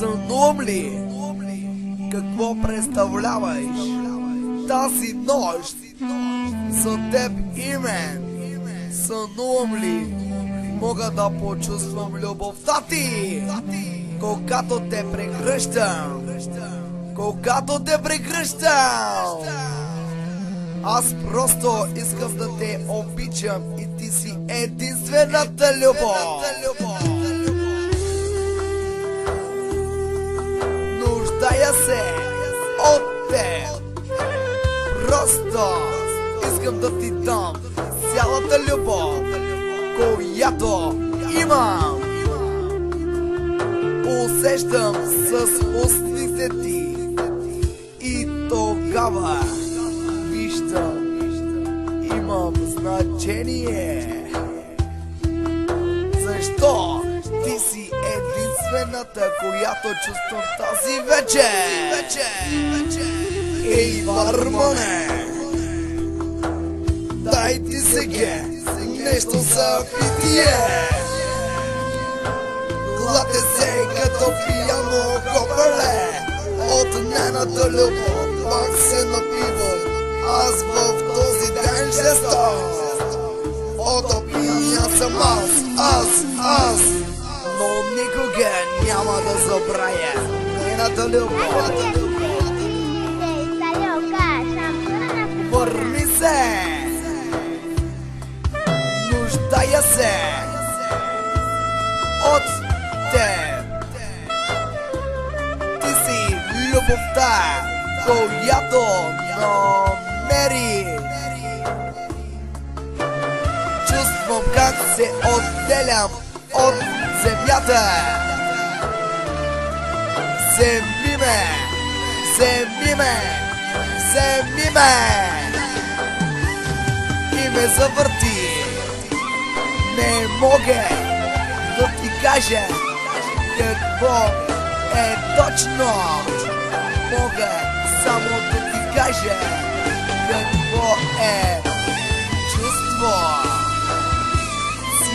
Сънувам ли? Какво представляваш тази нощ за теб и мен? Сънувам ли? Мога да почувствам любовта ти, когато те прегръщам. Когато те прегръщам, аз просто искам да те обичам и ти си единствената любов. Нуждая се от теб. Просто искам да ти дам цялата любов, която имам. Усещам с устните ти и тогава виждам, имам значение. Защо ти си единствената, която чувствам тази вечер? Ей, бармане, дай ти сега нещо за питие. Лате се като пияно копеле от нейната любов, пак се напивам аз в този ден жесток. Отопия съм аз, но никога няма да забравя нейната любов. Върни се, нуждая се от теб. Ти си любовта, която намери. Чувствам как се отделям от земята. Вземи ме, вземи ме, вземи ме и ме завърти. Не мога да ти кажа какво е точно. Мога само да ти кажа какво е чувство.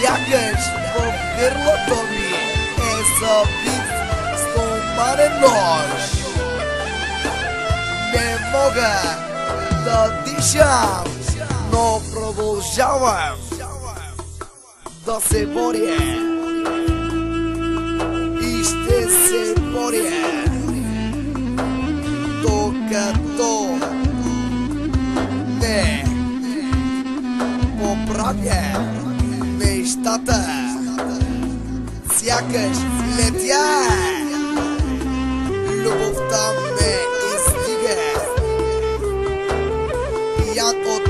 Сякаш в гърлото ми е забит стоманен нож. Не мога да дишам, но продължавам да се боря и ще се боря, докато не поправя нещата. Сякаш летя, любовта ме изстига, пиян от